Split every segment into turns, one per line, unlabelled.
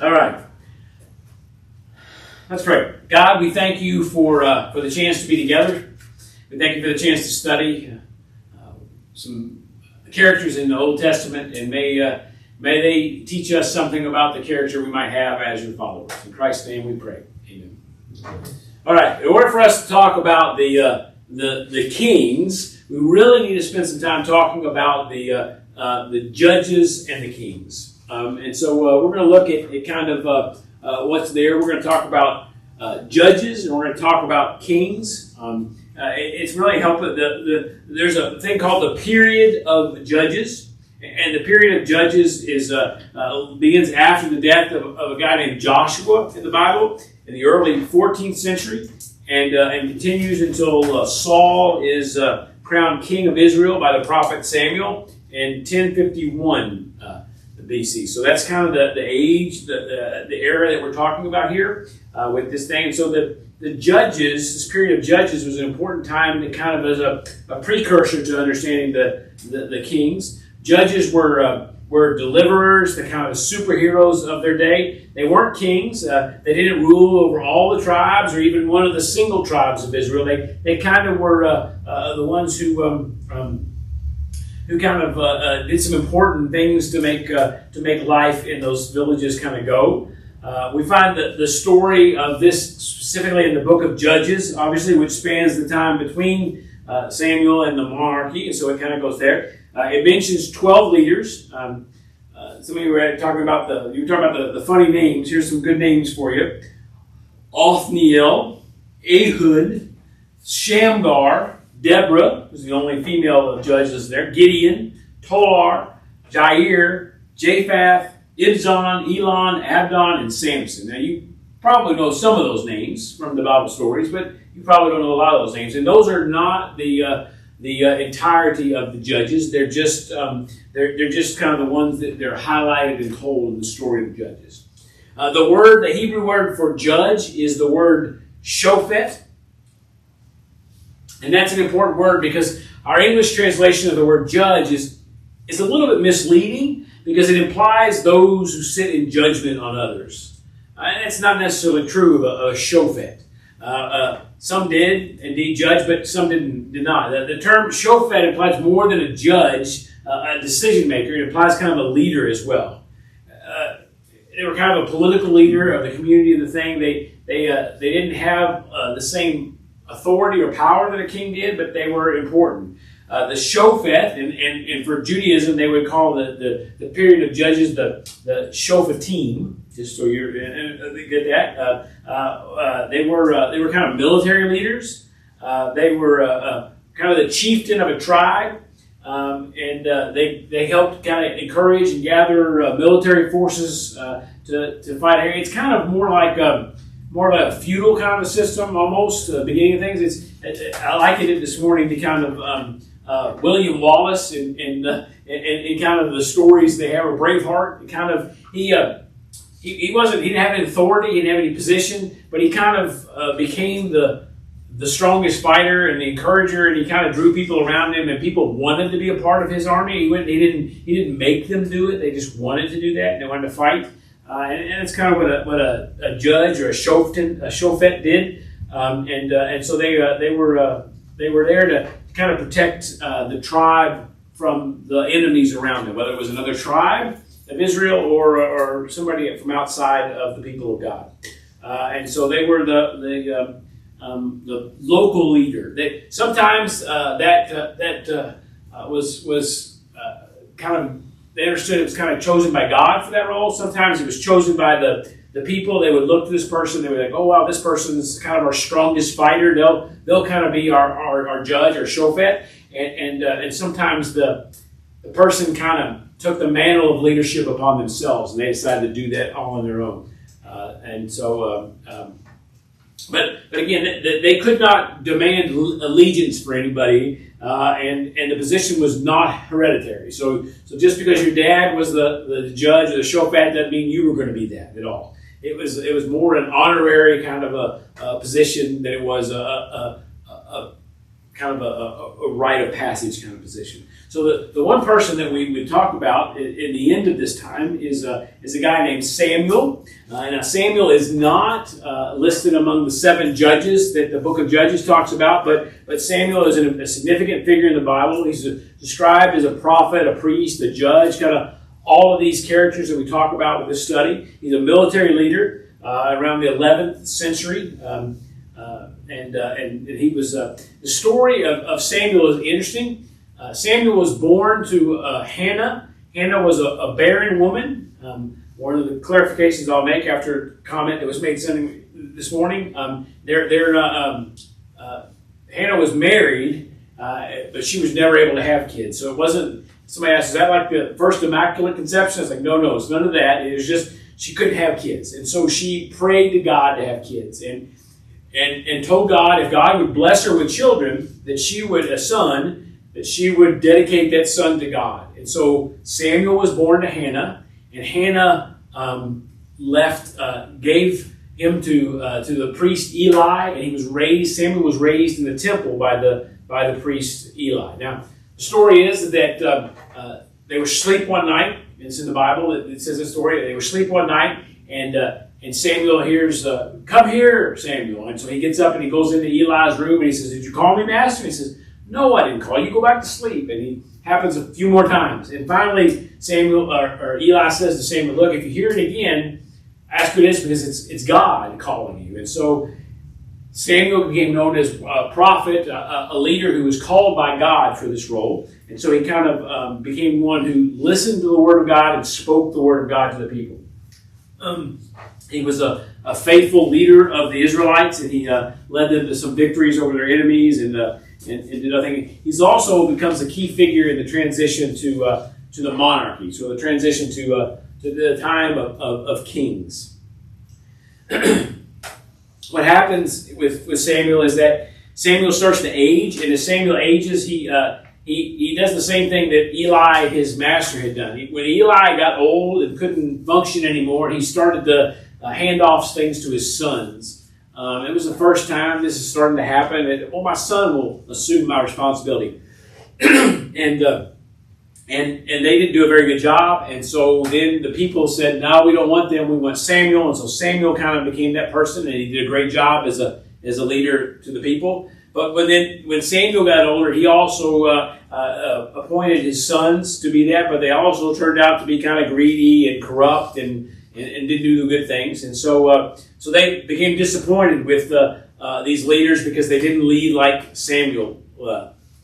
All right. Let's pray. God, we thank you for the chance to be together. We thank you for the chance to study some characters in the Old Testament, and may they teach us something about the character we might have as your followers. In Christ's name we pray. Amen. All right. In order for us to talk about the kings, we really need to spend some time talking about the judges and the kings. And so we're going to look at kind of what's there. We're going to talk about judges, and we're going to talk about kings. It's really helpful. There's a thing called the period of judges, and the period of judges begins after the death of a guy named Joshua in the Bible in the early 14th century, and continues until Saul is crowned king of Israel by the prophet Samuel in 1051 BC. So that's kind of the age, the era that we're talking about here with this thing. And so the judges, this period of judges, was an important time to kind of as a precursor to understanding the kings. Judges were deliverers, the kind of superheroes of their day. They weren't kings. They didn't rule over all the tribes or even one of the single tribes of Israel. They kind of were the ones who kind of did some important things to make life in those villages kind of go. We find that the story of this specifically in the book of Judges, obviously, which spans the time between Samuel and the monarchy, and so it kind of goes there. It mentions 12 leaders. Some of you were talking about the funny names. Here's some good names for you: Othniel, Ehud, Shamgar, Deborah, who's the only female of judges there, Gideon, Tolar, Jair, Japhath, Ibzan, Elon, Abdon, and Samson. Now, you probably know some of those names from the Bible stories, but you probably don't know a lot of those names. And those are not the entirety of the judges. They're just kind of the ones that they're highlighted and told in the story of Judges. The Hebrew word for judge is the word shofet. And that's an important word because our English translation of the word judge is a little bit misleading because it implies those who sit in judgment on others. And it's not necessarily true of a shofet. Some did indeed judge, but some did not. The term shofet implies more than a judge, a decision maker. It implies kind of a leader as well. They were kind of a political leader of the community of the thing. They didn't have the same authority or power that a king did, but they were important. The shofet, and for Judaism, they would call the period of judges the shofetim. Just so you get that, they were kind of military leaders. They were kind of the chieftain of a tribe, and they helped kind of encourage and gather military forces to fight. It's kind of more like a feudal kind of a system, almost beginning of things. I likened it this morning to kind of William Wallace and kind of the stories they have of Braveheart. Kind of he didn't have any authority, he didn't have any position, but he kind of became the strongest fighter and the encourager, and he kind of drew people around him, and people wanted to be a part of his army. He didn't make them do it; they just wanted to do that, and they wanted to fight. And it's kind of what a judge or a shofet did, and so they were there to kind of protect the tribe from the enemies around them, whether it was another tribe of Israel or somebody from outside of the people of God. And so they were the local leader. Sometimes that was kind of. They understood it was kind of chosen by God for that role. Sometimes it was chosen by the people. They would look to this person. They would be like, oh, wow, this person is kind of our strongest fighter. They'll kind of be our judge or shofet. And sometimes the person kind of took the mantle of leadership upon themselves, and they decided to do that all on their own. But again, they could not demand allegiance for anybody, and the position was not hereditary. So just because your dad was the judge or the shofet doesn't mean you were going to be that at all. It was more an honorary kind of a position than it was a kind of a rite of passage kind of position. So the one person that we would talk about in the end of this time is a guy named Samuel. Now Samuel is not listed among the 7 judges that the book of Judges talks about, but Samuel is a significant figure in the Bible. He's described as a prophet, a priest, a judge, kind of all of these characters that we talk about with this study. He's a military leader around the 11th century. And he was the story of Samuel is interesting. Samuel was born to Hannah. Hannah was a barren woman. One of the clarifications I'll make after a comment that was made this morning. Hannah was married, but she was never able to have kids. So it wasn't. Somebody asked, "Is that like the first immaculate conception?" I was like, no, it's none of that. It was just she couldn't have kids, and so she prayed to God to have kids, and told God if God would bless her with children, that she would dedicate that son to God. And so Samuel was born to Hannah, and Hannah gave him to the priest Eli, and Samuel was raised in the temple by the priest Eli. Now, the story is that they were asleep one night. It's in the Bible. It says the story. They were asleep one night, and Samuel hears, "Come here, Samuel." And so he gets up and he goes into Eli's room and he says, "Did you call me, Master?" And he says, "No, I didn't call you. Go back to sleep." And he happens a few more times. And finally, Eli says to Samuel, "Look, if you hear it again, ask who it is, because it's God calling you." And so Samuel became known as a prophet, a leader who was called by God for this role. And so he kind of became one who listened to the Word of God and spoke the Word of God to the people. He was a faithful leader of the Israelites, and he led them to some victories over their enemies and did nothing. He's also becomes a key figure in the transition to the monarchy, so the transition to the time of kings. What happens with Samuel is that Samuel starts to age, and as Samuel ages, he does the same thing that Eli, his master, had done. When Eli got old and couldn't function anymore, he started to hand off things to his sons. It was the first time this is starting to happen. My son will assume my responsibility. And they didn't do a very good job. And so then the people said, "No, we don't want them. We want Samuel." And so Samuel kind of became that person, and he did a great job as a leader to the people. But when Samuel got older, he also appointed his sons to be that, but they also turned out to be kind of greedy and corrupt and didn't do the good things. And so they became disappointed with these leaders because they didn't lead like Samuel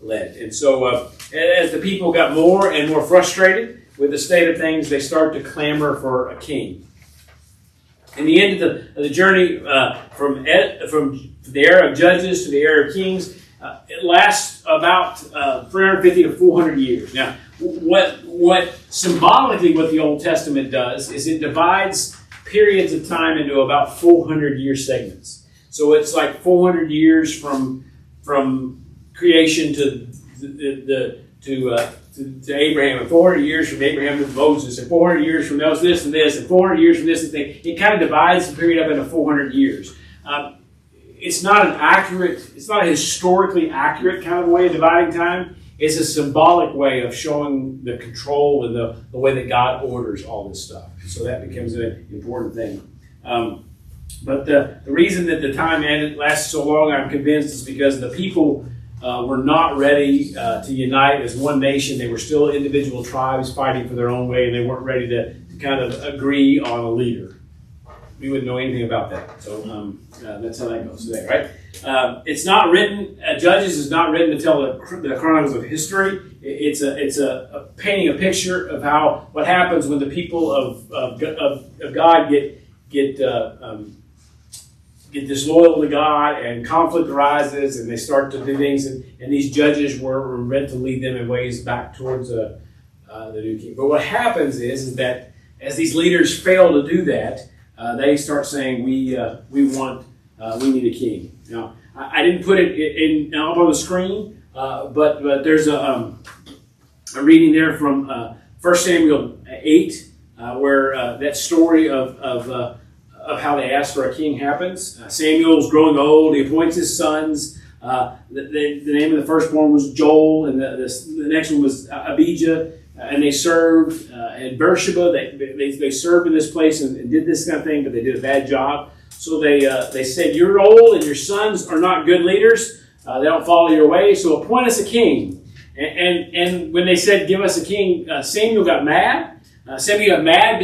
led. And so as the people got more and more frustrated with the state of things, they start to clamor for a king. In the end of the journey from the era of Judges to the era of Kings, it lasts about 350 to 400 years. Now, what symbolically what the Old Testament does is it divides periods of time into about 400-year segments. So it's like 400 years from creation to Abraham, and 400 years from Abraham to Moses, and 400 years from this and this, and 400 years from this and thing. It kind of divides the period up into 400 years. It's not a historically accurate kind of way of dividing time. It's a symbolic way of showing the control and the way that God orders all this stuff. So that becomes an important thing. But the reason that the time lasted so long, I'm convinced, is because the people were not ready to unite as one nation. They were still individual tribes fighting for their own way, and they weren't ready to kind of agree on a leader. We wouldn't know anything about that. So that's how that goes today, right? It's not written, Judges is not written to tell the chronicles of history. It's a painting a picture of what happens when the people of God get disloyal to God, and conflict arises, and they start to do things, and these judges were meant to lead them in ways back towards the new king. But what happens is that as these leaders fail to do that, they start saying, we need a king. Now, I didn't put it up on the screen, but there's a reading there from 1 Samuel 8, where that story of how they ask for a king happens. Samuel's growing old. He appoints his sons. The name of the firstborn was Joel, and the next one was Abijah, and they served in Beersheba. They served in this place and did this kind of thing, but they did a bad job. So they said, "You're old, and your sons are not good leaders. They don't follow your way. So appoint us a king." And when they said, "Give us a king," Samuel got mad. Samuel got mad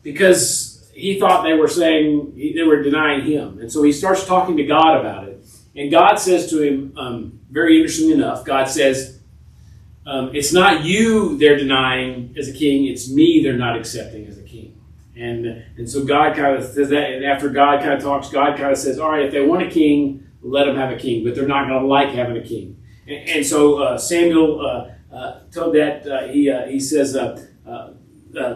because he thought they were denying him. And so he starts talking to God about it. And God says to him, very interestingly enough, God says, it's not you they're denying as a king, it's me they're not accepting as a king. And so God kind of says that, and after God kind of talks, God kind of says, all right, if they want a king, let them have a king, but they're not going to like having a king. And so Samuel told that, he says,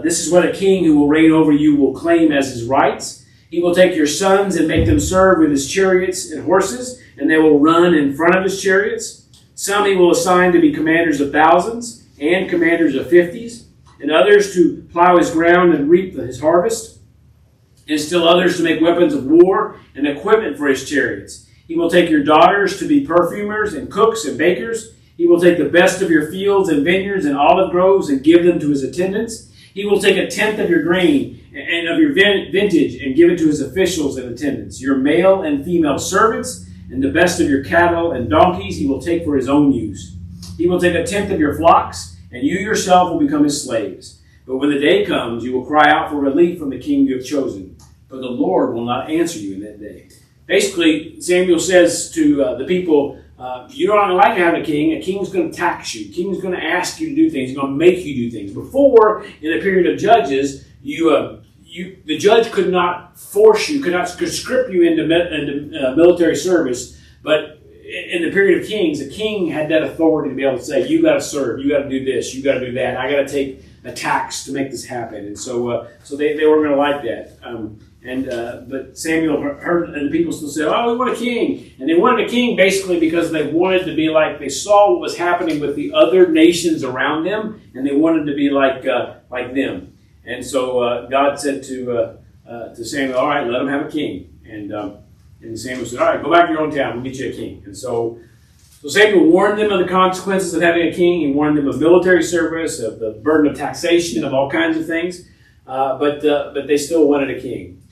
this is what a king who will reign over you will claim as his rights. He will take your sons and make them serve with his chariots and horses, and they will run in front of his chariots. Some he will assign to be commanders of thousands and commanders of 50s, and others to plow his ground and reap his harvest, and still others to make weapons of war and equipment for his chariots. He will take your daughters to be perfumers and cooks and bakers. He will take the best of your fields and vineyards and olive groves and give them to his attendants. He will take a tenth of your grain and of your vintage and give it to his officials and attendants. Your male and female servants and the best of your cattle and donkeys he will take for his own use. He will take a tenth of your flocks, and you yourself will become his slaves. But when the day comes, you will cry out for relief from the king you have chosen. But the Lord will not answer you in that day. Basically, Samuel says to the people, you don't like having a king. A king's going to tax you. A king's going to ask you to do things. He's going to make you do things. Before, in a period of judges, the judge could not force you, could not conscript you into military service. But in the period of kings, a king had that authority to be able to say, you got to serve, you got to do this, you got to do that. I got to take a tax to make this happen. And so they weren't going to like that. But Samuel heard, and the people still said, "Oh, we want a king." And they wanted a king basically because they wanted to be like, they saw what was happening with the other nations around them, and they wanted to be like them. And so God said to Samuel, "All right, let them have a king." And Samuel said, "All right, go back to your own town. We'll get you a king." And so Samuel warned them of the consequences of having a king. He warned them of military service, of the burden of taxation, of all kinds of things. But they still wanted a king.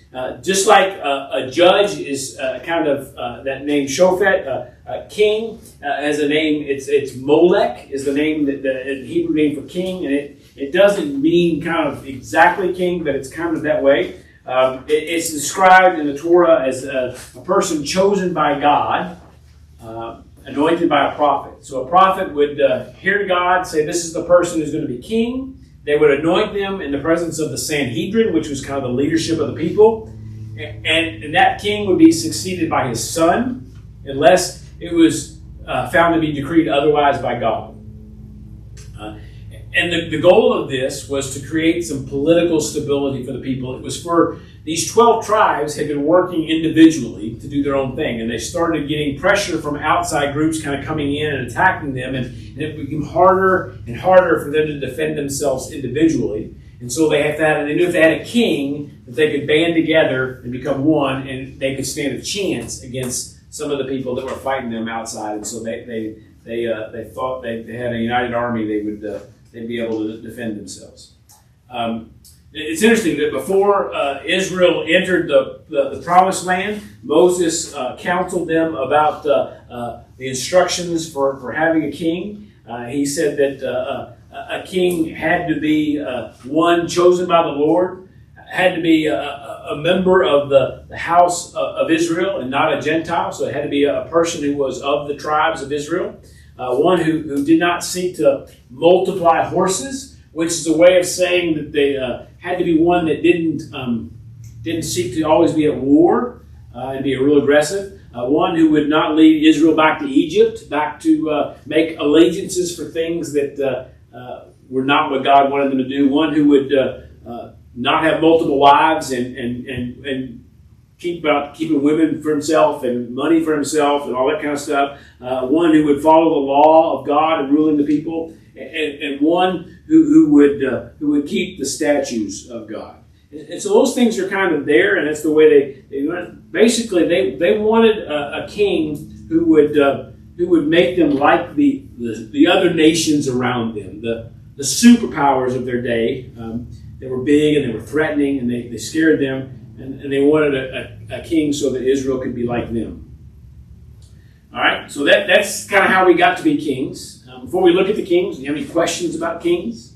Just like a judge is kind of that name Shofet, a king has a name. It's Molech is the name, the Hebrew name for king, and it doesn't mean kind of exactly king, but it's kind of that way. It's described in the Torah as a person chosen by God, anointed by a prophet. So a prophet would hear God say, "This is the person who's going to be king." They would anoint them in the presence of the Sanhedrin, which was kind of the leadership of the people. And that king would be succeeded by his son, unless it was found to be decreed otherwise by God. And the goal of this was to create some political stability for the people. It was for these 12 tribes had been working individually to do their own thing, and they started getting pressure from outside groups kind of coming in and attacking them, and it became harder and harder for them to defend themselves individually. And so they knew if they had a king, that they could band together and become one, and they could stand a chance against some of the people that were fighting them outside. And so they thought they had a united army, they'd be able to defend themselves. It's interesting that before Israel entered the Promised Land, Moses counseled them about the instructions for having a king. He said that a king had to be one chosen by the Lord, had to be a member of the house of Israel and not a Gentile. So it had to be a person who was of the tribes of Israel. One who did not seek to multiply horses, which is a way of saying that they had to be one that didn't seek to always be at war and be real aggressive. One who would not lead Israel back to Egypt, back to make allegiances for things that were not what God wanted them to do. One who would not have multiple wives and keeping women for himself and money for himself and all that kind of stuff. One who would follow the law of God and ruling the people, and one who would keep the statutes of God. And so those things are kind of there, and that's the way they basically they wanted a king who would make them like the other nations around them, the superpowers of their day. They were big and they were threatening, and they scared them, and they wanted a king so that Israel could be like them. All right, so that's kind of how we got to be kings. Before we look at the kings, do you have any questions about kings?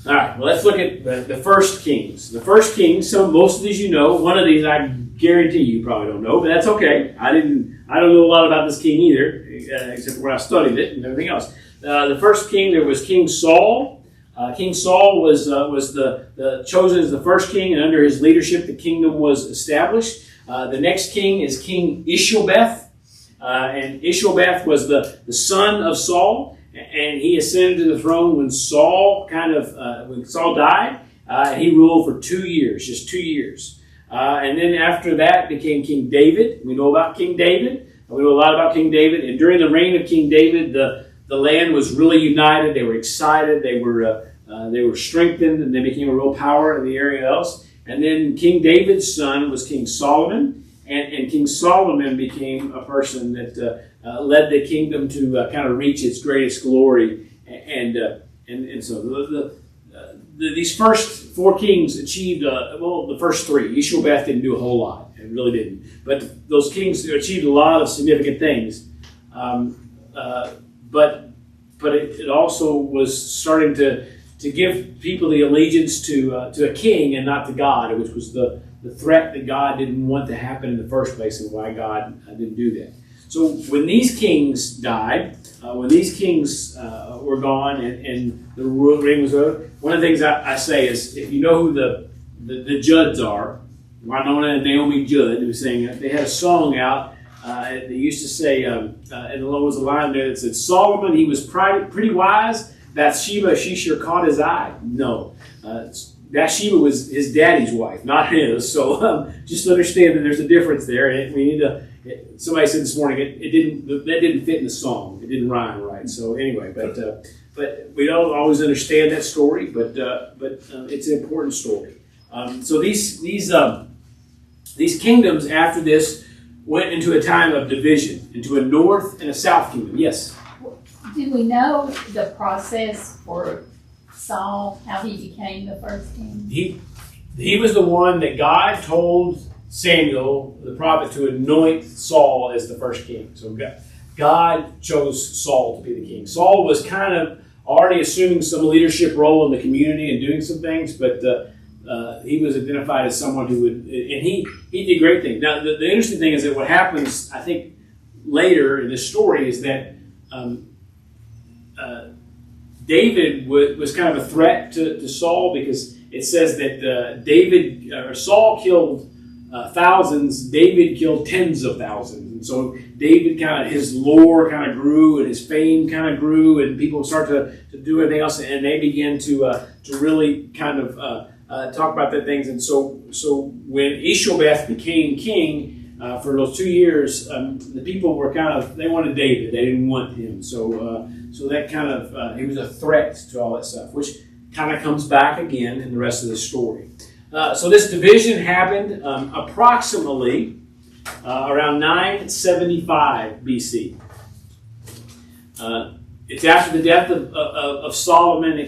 All right, well, let's look at the first kings. The first kings, most of these you know. One of these I guarantee you probably don't know, but that's okay. I don't know a lot about this king either, except for when I studied it and everything else. The first king, there was King Saul. King Saul was the chosen as the first king, and under his leadership the kingdom was established. The next king is King Ishelbeth, and Ishelbeth was the son of Saul. And he ascended to the throne when Saul died. He ruled for 2 years, just 2 years. And then after that became King David. We know about King David. We know a lot about King David. And during the reign of King David, the land was really united. They were excited. They were strengthened, and they became a real power in the area else. And then King David's son was King Solomon. And King Solomon became a person that led the kingdom to kind of reach its greatest glory. And so these first 4 kings achieved, the first 3. Ishelbeth didn't do a whole lot. It really didn't. But those kings achieved a lot of significant things. But it also was starting to give people the allegiance to a king and not to God, which was the threat that God didn't want to happen in the first place, and why God didn't do that. So when these kings died, when these kings were gone and the reign was over, one of the things I say is, if you know who the Judds are, Winona and Naomi Judd, who sang, they had a song out. They used to say, and there was a line there that said, Solomon, he was pretty wise. Bathsheba, she sure caught his eye. No. Bathsheba was his daddy's wife, not his. So just understand that there's a difference there. And we need to. Somebody said this morning that didn't fit in the song. It didn't rhyme right. So anyway, but we don't always understand that story. But it's an important story. So these kingdoms after this went into a time of division, into a north and a south kingdom. Yes.
Do we know the process for Saul, how he became the first king?
He was the one that God told Samuel, the prophet, to anoint Saul as the first king. So God chose Saul to be the king. Saul was kind of already assuming some leadership role in the community and doing some things, but he was identified as someone who would, and he did great things. Now, the interesting thing is that what happens, I think, later in this story is that David was kind of a threat to Saul, because it says that Saul killed thousands, David killed tens of thousands. And so David his lore kind of grew, and his fame kind of grew, and people start to do everything else, and they began to really kind of talk about that things. And so when Ishelbeth became king, for those 2 years, the people were they wanted David. They didn't want him. So that kind of, he was a threat to all that stuff, which kind of comes back again in the rest of the story. So this division happened approximately around 975 BC. It's after the death of Solomon. He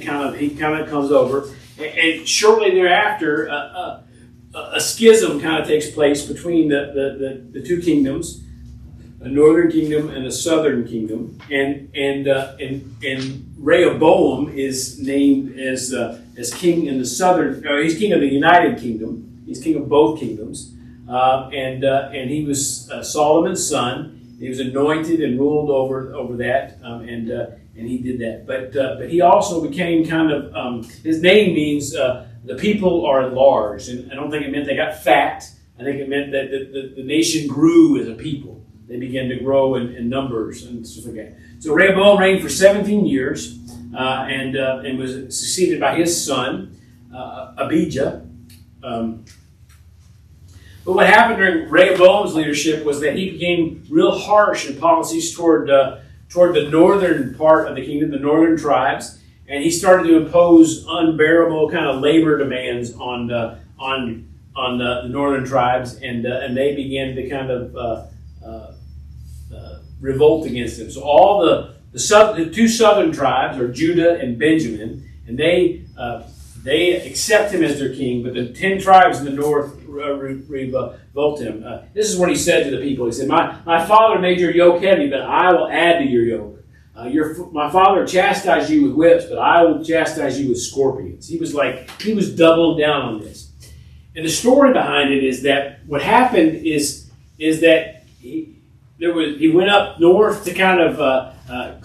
kind of comes over, and shortly thereafter, a schism kind of takes place between the 2 kingdoms, a northern kingdom and a southern kingdom, and Rehoboam is named as king in the southern. He's king of the United Kingdom. He's king of both kingdoms, and he was Solomon's son. He was anointed and ruled over that, and he did that. But he also became kind of his name means the people are enlarged, and I don't think it meant they got fat. I think it meant that the nation grew as a people. They began to grow in numbers and stuff like that. So Rehoboam reigned for 17 years and was succeeded by his son, Abijah. But what happened during Rehoboam's leadership was that he became real harsh in policies toward the northern part of the kingdom, the northern tribes. and he started to impose unbearable kind of labor demands on the northern tribes, and they began to kind of revolt against him. So all the two southern tribes are Judah and Benjamin, and they accept him as their king, but the 10 tribes in the north revolt him. This is what he said to the people. He said, my father made your yoke heavy, but I will add to your yoke. My father chastised you with whips, but I will chastise you with scorpions. He was doubling down on this. And the story behind it is that what happened is that he went up north to kind of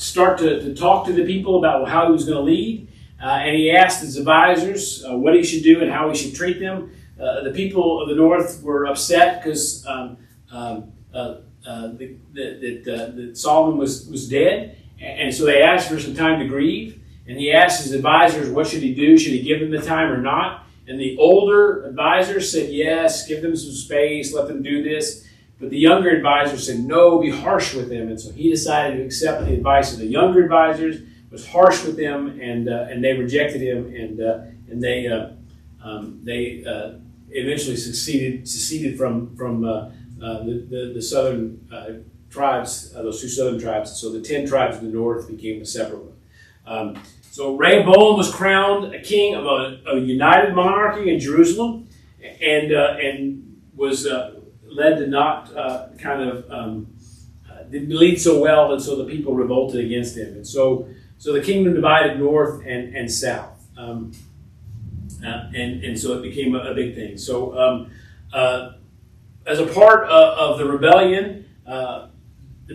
start to talk to the people about how he was going to lead. And he asked his advisors what he should do and how he should treat them. The people of the north were upset because that Solomon was dead. And so they asked for some time to grieve. And he asked his advisors, what should he do? Should he give them the time or not? And the older advisors said, yes, give them some space, let them do this. But the younger advisors said, no, be harsh with them. And so he decided to accept the advice of the younger advisors, was harsh with them, and they rejected him, and they eventually seceded from the southern tribes, those two southern tribes. So the 10 tribes of the north became a separate one. So Rehoboam was crowned a king of a united monarchy in Jerusalem, and was led to not didn't lead so well, and so the people revolted against him, and so the kingdom divided north and south, and so it became a big thing. So as a part of the rebellion, the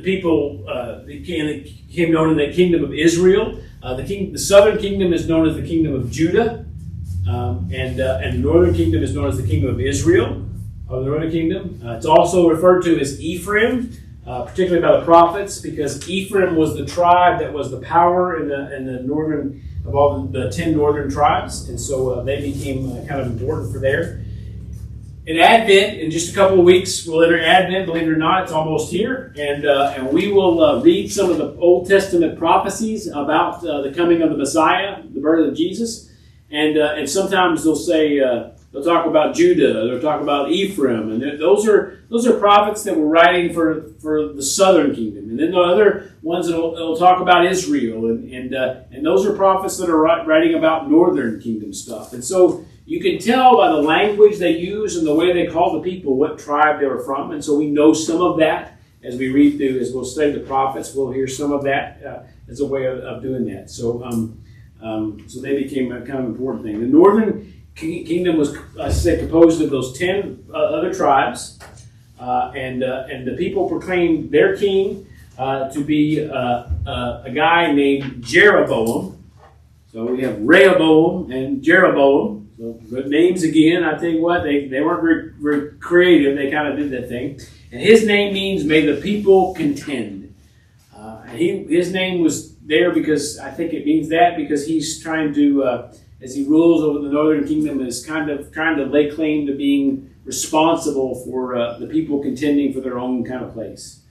people became known in the kingdom of Israel. The southern kingdom is known as the kingdom of Judah, and the northern kingdom is known as the kingdom of Israel, or the northern kingdom. It's also referred to as Ephraim, particularly by the prophets, because Ephraim was the tribe that was the power in the northern of all the 10 northern tribes, and so they became kind of important for there. In Advent, in just a couple of weeks, we'll enter Advent. Believe it or not, it's almost here, and we will read some of the Old Testament prophecies about the coming of the Messiah, the birth of Jesus, and sometimes they'll say they'll talk about Judah, they'll talk about Ephraim, and those are prophets that were writing for the southern kingdom, and then the other ones that'll talk about Israel, and those are prophets that are writing about northern kingdom stuff, and so. You can tell by the language they use and the way they call the people what tribe they were from. And so we know some of that as we read through, as we'll study the prophets, we'll hear some of that as a way of doing that. So so they became a kind of important thing. The northern kingdom was, I said, composed of those 10 other tribes. And the people proclaimed their king to be a guy named Jeroboam. So we have Rehoboam and Jeroboam. So good names again. I tell you what, they weren't very creative. They kind of did that thing. And his name means "May the people contend." His name was there because I think it means that because he's trying to, as he rules over the northern kingdom, is kind of trying to lay claim to being responsible for the people contending for their own kind of place.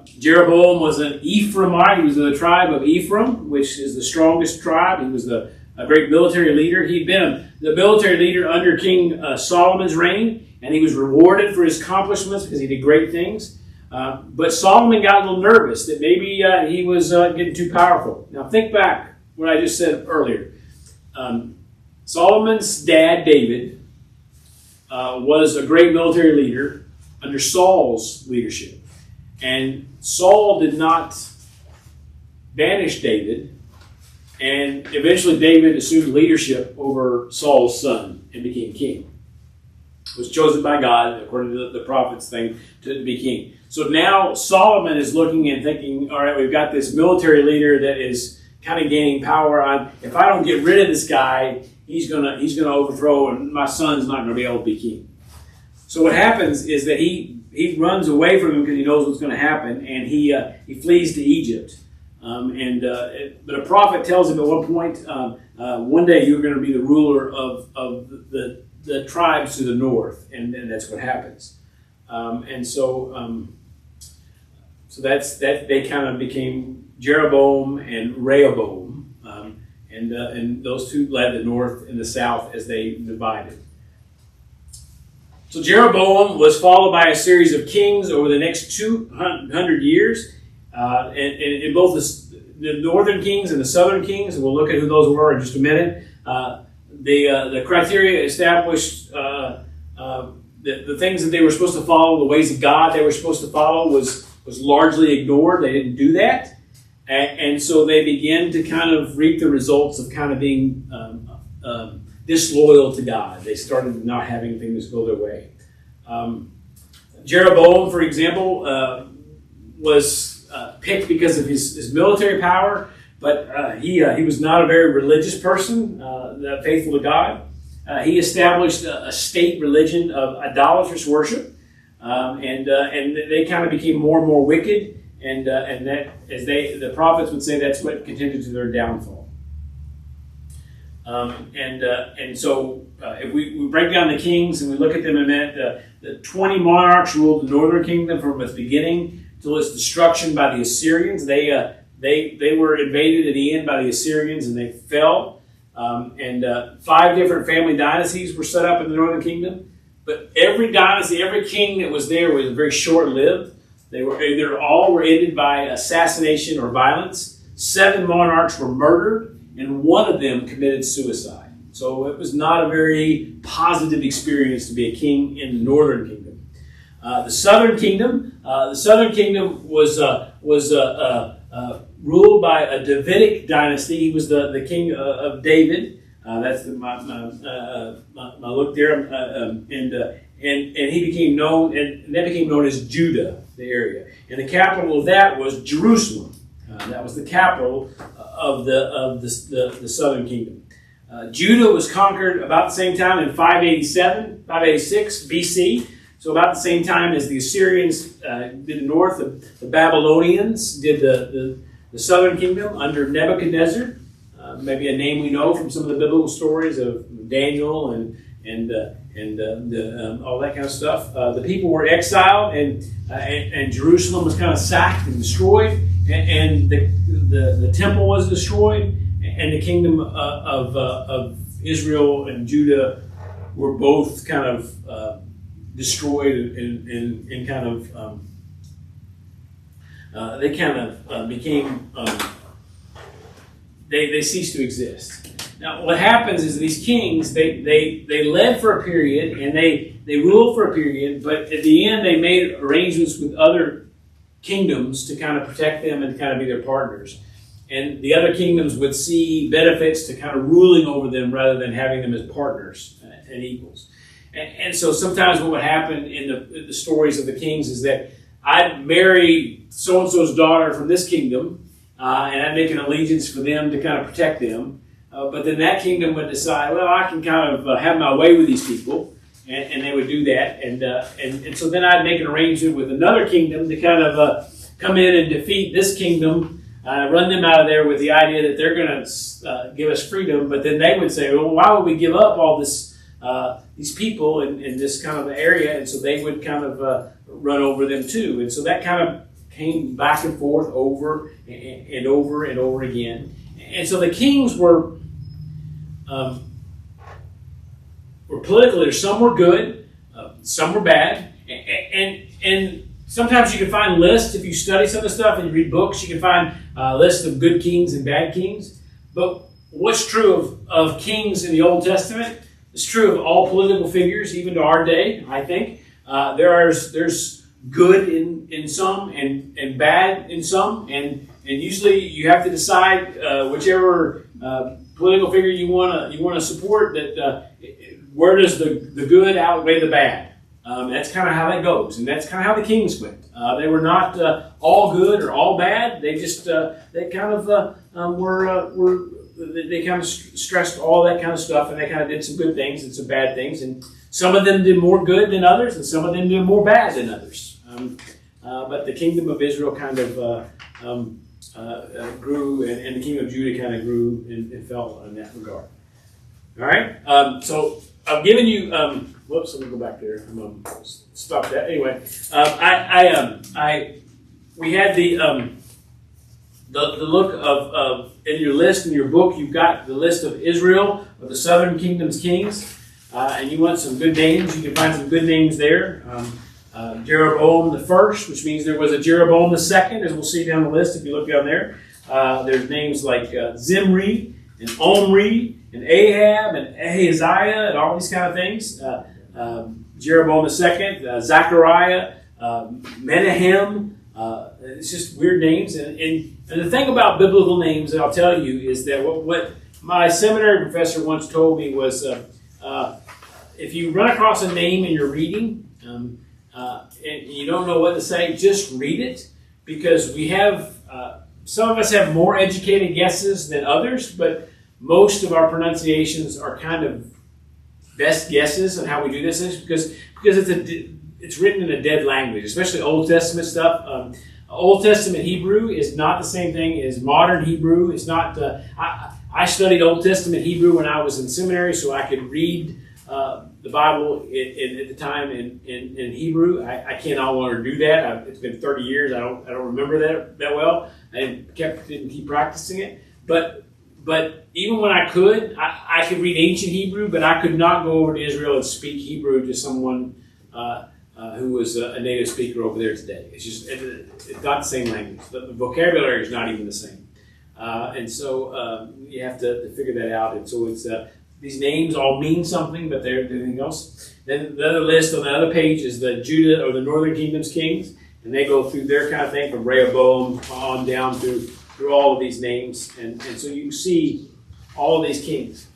Jeroboam was an Ephraimite. He was of the tribe of Ephraim, which is the strongest tribe. He was a great military leader. He'd been the military leader under King Solomon's reign, and he was rewarded for his accomplishments because he did great things. But Solomon got a little nervous that maybe he was getting too powerful. Now think back what I just said earlier. Solomon's dad, David, was a great military leader under Saul's leadership. And Saul did not banish David. And eventually David assumed leadership over Saul's son and became king. Was chosen by God, according to the prophet's thing, to be king. So now Solomon is looking and thinking, all right, we've got this military leader that is kind of gaining power. If I don't get rid of this guy, he's gonna overthrow, and my son's not going to be able to be king. So what happens is that he runs away from him because he knows what's going to happen, and he flees to Egypt. But a prophet tells him at one point, one day you're going to be the ruler of the tribes to the north, and that's what happens. So that's that. They kind of became Jeroboam and Rehoboam, and those two led the north and the south as they divided. So Jeroboam was followed by a series of kings over the next 200 years, in both the northern kings and the southern kings, and we'll look at who those were in just a minute. The criteria established, the things that they were supposed to follow, the ways of God they were supposed to follow was largely ignored. They didn't do that. And so they began to kind of reap the results of kind of being disloyal to God. They started not having things go their way. Jeroboam, for example, was picked because of his military power, but he was not a very religious person, faithful to God. He established a state religion of idolatrous worship, and they kind of became more and more wicked. And that, as the prophets would say, that's what contributed to their downfall. And so if we break down the kings and we look at them in a minute, the 20 monarchs ruled the northern kingdom from its beginning till its destruction by the Assyrians. They were invaded at the end by the Assyrians and they fell. 5 different family dynasties were set up in the northern kingdom. But every dynasty, every king that was there was very short-lived. They were either all were ended by assassination or violence. 7 monarchs were murdered, and 1 of them committed suicide. So it was not a very positive experience to be a king in the northern kingdom. The southern kingdom was ruled by a Davidic dynasty. He was the king of David. That's my look there, and he became known, and that became known as Judah, the area. And the capital of that was Jerusalem. That was the capital of the southern kingdom. Judah was conquered about the same time in 586 BC. So about the same time as the Assyrians did the north, the Babylonians did the southern kingdom under Nebuchadnezzar. Maybe a name we know from some of the biblical stories of Daniel and all that kind of stuff. The people were exiled, and Jerusalem was kind of sacked and destroyed, and the temple was destroyed, and the kingdom of Israel and Judah were both kind of destroyed and kind of they kind of became they ceased to exist. Now, what happens is these kings, they led for a period, and they ruled for a period, but at the end they made arrangements with other kingdoms to kind of protect them and kind of be their partners. And the other kingdoms would see benefits to kind of ruling over them rather than having them as partners and equals. And so sometimes what would happen in the stories of the kings is that I'd marry so-and-so's daughter from this kingdom, and I'd make an allegiance for them to kind of protect them. But then that kingdom would decide, well, I can kind of have my way with these people, and they would do that. And so then I'd make an arrangement with another kingdom to kind of come in and defeat this kingdom, run them out of there with the idea that they're going to give us freedom. But then they would say, well, why would we give up all this these people in this kind of area? And so they would kind of run over them too. And so that kind of came back and forth over and over and over again. And so the kings were political. Some were good, some were bad, and sometimes you can find lists if you study some of the stuff and you read books. You can find lists of good kings and bad kings. But what's true of kings in the Old Testament is true of all political figures, even to our day. I think there's good in some and bad in some, and usually you have to decide whichever political figure you want to support. That where does the good outweigh the bad? That's kind of how that goes, and that's kind of how the kings went. They were not all good or all bad. They just they kind of were they kind of stressed all that kind of stuff, and they kind of did some good things and some bad things, and some of them did more good than others, and some of them did more bad than others. But the kingdom of Israel kind of grew, and the kingdom of Judah kind of grew and fell in that regard. All right. So I've given you. Whoops. Let me go back there. Stop that. Anyway, we had the the look of in your list, in your book, you've got the list of Israel, of the southern kingdom's kings, and you want some good names. You can find some good names there. Jeroboam the first, which means there was a Jeroboam the second, as we'll see down the list if you look down there. There's names like Zimri and Omri and Ahab and Ahaziah and all these kind of things. Jeroboam the second, Zechariah, Menahem. It's just weird names. And the thing about biblical names that I'll tell you is that what my seminary professor once told me was if you run across a name in your reading and you don't know what to say, just read it, because we have some of us have more educated guesses than others, but most of our pronunciations are kind of best guesses on how we do this because it's written in a dead language, especially Old Testament stuff. Old Testament Hebrew is not the same thing as modern Hebrew. It's not. I studied Old Testament Hebrew when I was in seminary, so I could read the Bible at the time in Hebrew. I can't no longer do that. It's been 30 years. I don't remember that well. I didn't keep practicing it. But even when I could read ancient Hebrew, but I could not go over to Israel and speak Hebrew to someone who was a native speaker over there today. It's not the same language. The vocabulary is not even the same. And so you have to figure that out. And so it's these names all mean something, but they're anything else. Then the other list on the other page is the Judah or the Northern Kingdom's kings, and they go through their kind of thing from Rehoboam on down through all of these names. And so you see all of these kings.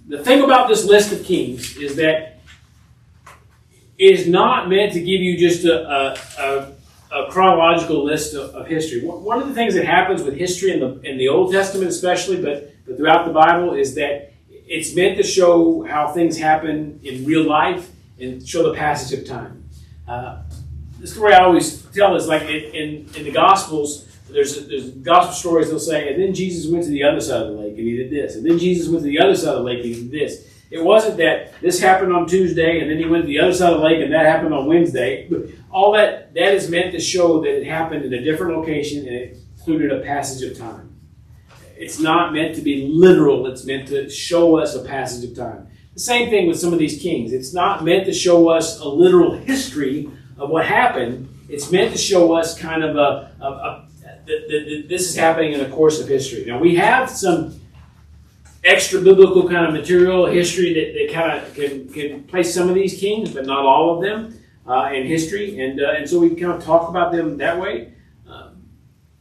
The thing about this list of kings is that it is not meant to give you just a chronological list of history. One of the things that happens with history in the Old Testament especially, but throughout the Bible, is that it's meant to show how things happen in real life and show the passage of time. The story I always tell is like in the Gospels, there's gospel stories they'll say, and then Jesus went to the other side of the lake and he did this, and then Jesus went to the other side of the lake and he did this. It wasn't that this happened on Tuesday and then he went to the other side of the lake and that happened on Wednesday. But all that is meant to show that it happened in a different location and it included a passage of time. It's not meant to be literal. It's meant to show us a passage of time. The same thing with some of these kings. It's not meant to show us a literal history of what happened. It's meant to show us kind of this is happening in the course of history. Now, we have some extra biblical kind of material history that kind of can place some of these kings, but not all of them in history. And so we kind of talk about them that way.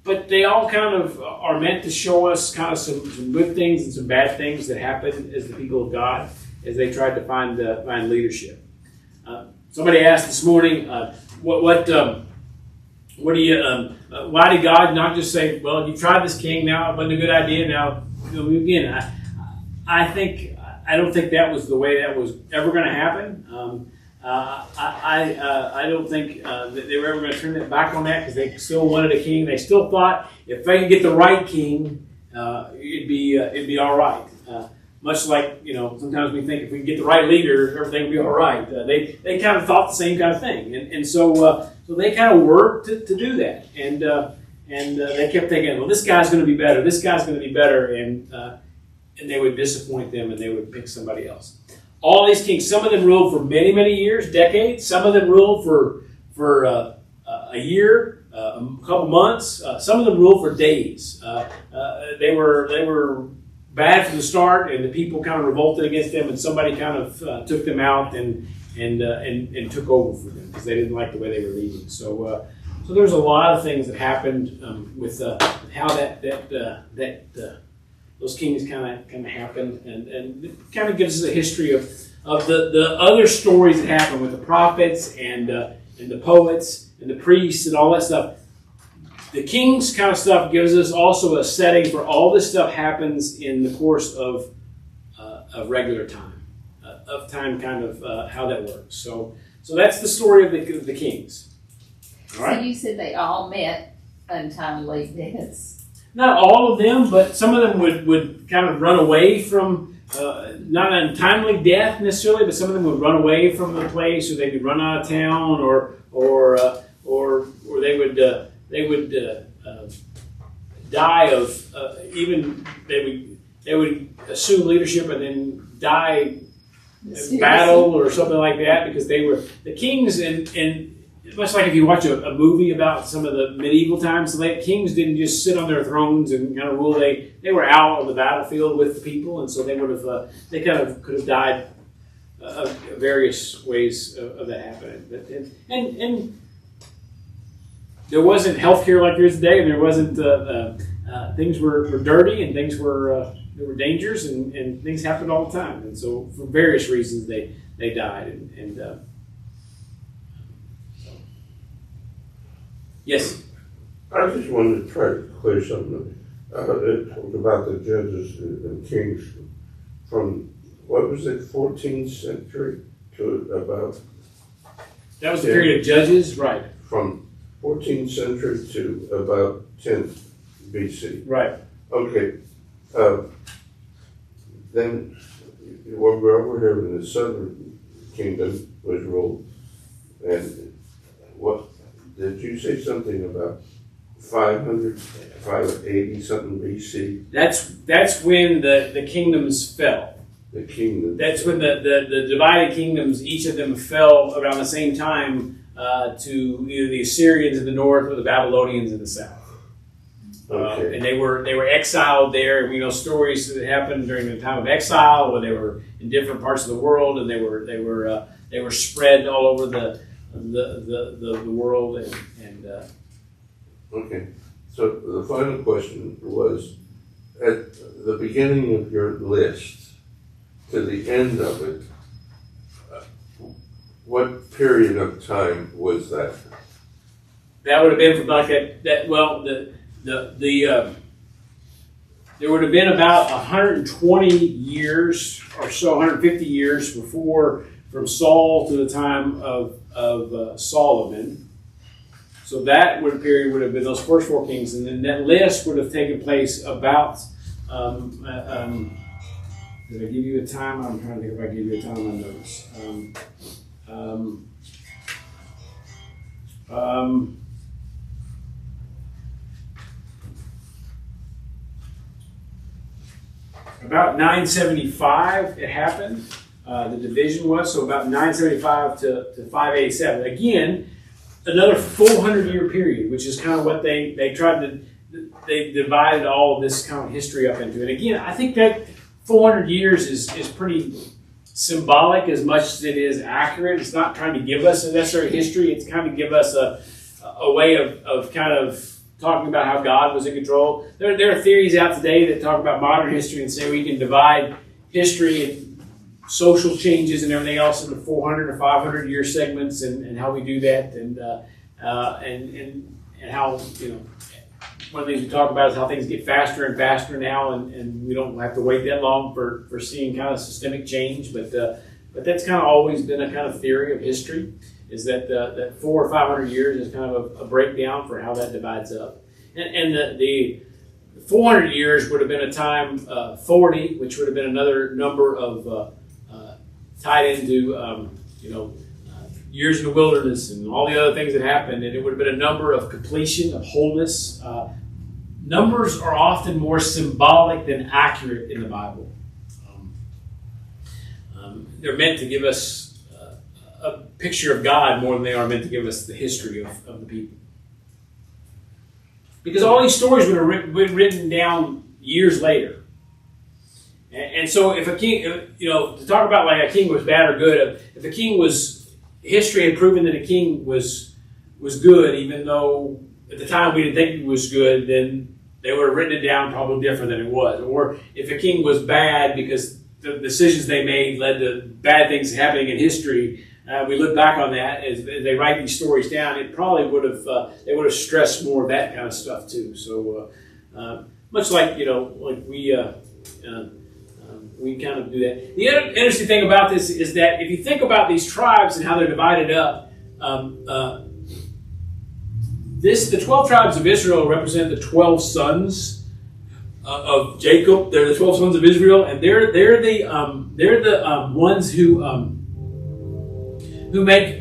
But they all kind of are meant to show us kind of some good things and some bad things that happen as the people of God as they tried to find leadership. Somebody asked this morning, why did God not just say, well, you tried this king, now it wasn't a good idea, now do it again? I don't think that was the way that was ever going to happen. I don't think that they were ever going to turn it back on that, because they still wanted a king. They still thought if they could get the right king, it'd be all right. Much like, sometimes we think if we can get the right leader, everything will be all right. They kind of thought the same kind of thing, and so they kind of worked to do that, and they kept thinking, well, this guy's going to be better. This guy's going to be better, and they would disappoint them, and they would pick somebody else. All these kings, some of them ruled for many, many years, decades. Some of them ruled for a year, a couple months. Some of them ruled for days. They were bad from the start, and the people kind of revolted against them, and somebody kind of took them out and took over for them because they didn't like the way they were leading. So there's a lot of things that happened with how those kings kind of happened, and it kind of gives us a history of the other stories that happened with the prophets and the poets and the priests and all that stuff. The kings kind of stuff gives us also a setting for all this stuff happens in the course of regular time, of time, kind of how that works. So that's the story of the kings. All right?
So you said they all met untimely deaths.
Not all of them, but some of them would kind of run away from, not an untimely death necessarily, but some of them would run away from the place, or they could run out of town, or they would die of even they would assume leadership and then die in battle or something like that, because they were the kings, and much like if you watch a movie about some of the medieval times, the kings didn't just sit on their thrones and kind of rule. They were out on the battlefield with the people, and so they would have they kind of could have died various ways of that happening. But, and there wasn't healthcare like there is today, and there wasn't things were dirty, and things were there were dangers, and things happened all the time, and so for various reasons they died. And yes.
I just wanted to try to clear something up. It talked about the judges and kings from, what was it, 14th century to about...
That was the period of judges, right.
From 14th century to about 10th BC.
Right.
Okay. Then we're over here in the southern kingdom was ruled, and what did you say something about 580 something BC?
That's when the kingdoms fell.
The kingdom.
That's when the divided kingdoms, each of them fell around the same time to either the Assyrians in the north or the Babylonians in the south.
Okay.
And they were exiled there. We know stories that happened during the time of exile, where they were in different parts of the world, and they were spread all over the world. And
Okay. So the final question was, at the beginning of your list to the end of it, what period of time was that?
that would have been from like that. Well, there would have been about 120 years or so, 150 years before, from Saul to the time of Solomon. So that period would have been those first four kings, and then that list would have taken place about. Did I give you a time? I'm trying to think if I gave you a time on those. About 975 it happened. The division was, so about 975 to 587. Again, another 400-year period, which is kind of what they tried to, they divided all of this kind of history up into. And again, I think that 400 years is pretty symbolic as much as it is accurate. It's not trying to give us a necessary history. It's kind of give us a way of kind of talking about how God was in control. There are theories out today that talk about modern history and say we can divide history and social changes and everything else into 400 or 500 year segments, and how we do that, and how, you know, one of the things we talk about is how things get faster and faster now, and we don't have to wait that long for seeing kind of systemic change. But that's kind of always been a kind of theory of history, is that that 400 or 500 years is kind of a breakdown for how that divides up. And the 400 years would have been a time 40, which would have been another number of tied into years in the wilderness and all the other things that happened, and it would have been a number of completion, of wholeness. Numbers are often more symbolic than accurate in the Bible. They're meant to give us a picture of God more than they are meant to give us the history of the people. Because all these stories would have been written down years later. And so if a king, to talk about like a king was bad or good, if a king was, history had proven that a king was good, even though at the time we didn't think he was good, then they would have written it down probably different than it was. Or if a king was bad because the decisions they made led to bad things happening in history, we look back on that as they write these stories down. It probably would have they would have stressed more of that kind of stuff too. So much like we kind of do that. The other interesting thing about this is that if you think about these tribes and how they're divided up, the 12 tribes of Israel represent the 12 sons of Jacob. They're the 12 sons of Israel, and they're the ones who make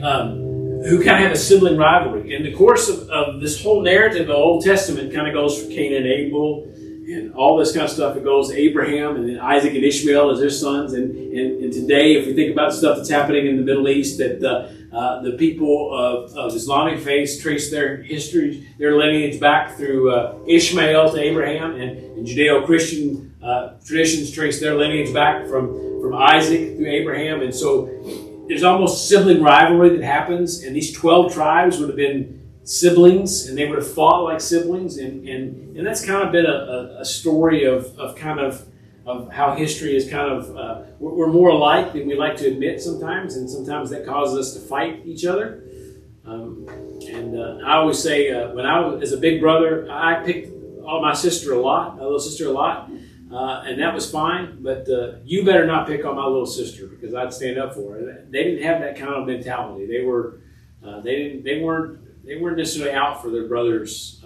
who kind of have a sibling rivalry. In the course of this whole narrative, the Old Testament kind of goes from Cain and Abel and all this kind of stuff. It goes to Abraham and then Isaac and Ishmael as their sons. And today, if we think about stuff that's happening in the Middle East, that the people of Islamic faith trace their history, their lineage back through Ishmael to Abraham, and Judeo-Christian traditions trace their lineage back from Isaac through Abraham. And so there's almost sibling rivalry that happens, and these 12 tribes would have been siblings, and they would have fought like siblings, and that's kind of been a story of how history is kind of we're more alike than we like to admit sometimes, and sometimes that causes us to fight each other. I always say when I was as a big brother, I picked on my little sister a lot, and that was fine. But you better not pick on my little sister, because I'd stand up for her. They didn't have that kind of mentality. They weren't necessarily out for their brothers.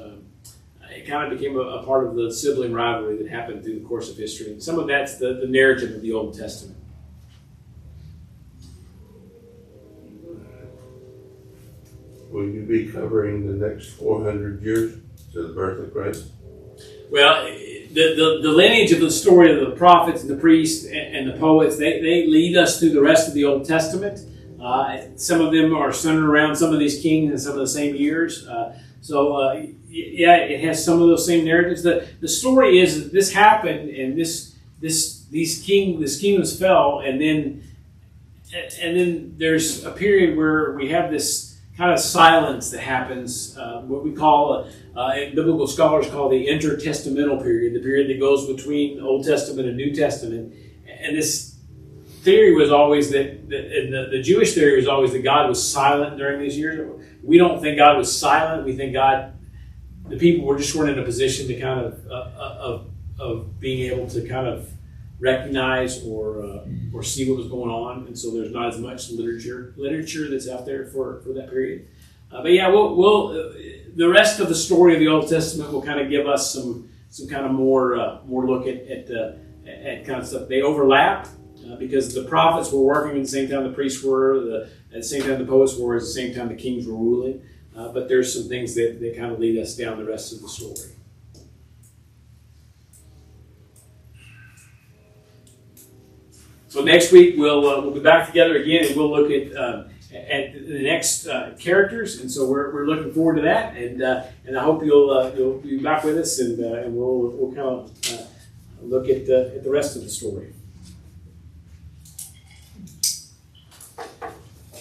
It kind of became a part of the sibling rivalry that happened through the course of history. And some of that's the narrative of the Old Testament.
Will you be covering the next 400 years to the birth of Christ?
Well, the lineage of the story of the prophets and the priests and the poets, they lead us through the rest of the Old Testament. Some of them are centered around some of these kings in some of the same years. Yeah, it has some of those same narratives. The story is that this happened, and this kingdoms fell, and then there's a period where we have this kind of silence that happens, what we call, biblical scholars call the intertestamental period, the period that goes between Old Testament and New Testament. And this theory was always the Jewish theory was always that God was silent during these years. We don't think God was silent. We think the people weren't in a position to kind of being able to kind of recognize or see what was going on, and so there's not as much literature that's out there for that period. But yeah, we'll the rest of the story of the Old Testament will kind of give us some kind of more look at kind of stuff. They overlap because the prophets were working at the same time the priests were, at the same time the poets were, at the same time the kings were ruling. But there's some things that kind of lead us down the rest of the story. So next week we'll be back together again, and we'll look at the next characters, and so we're looking forward to that, and I hope you'll be back with us, and we'll kind of look at the rest of the story.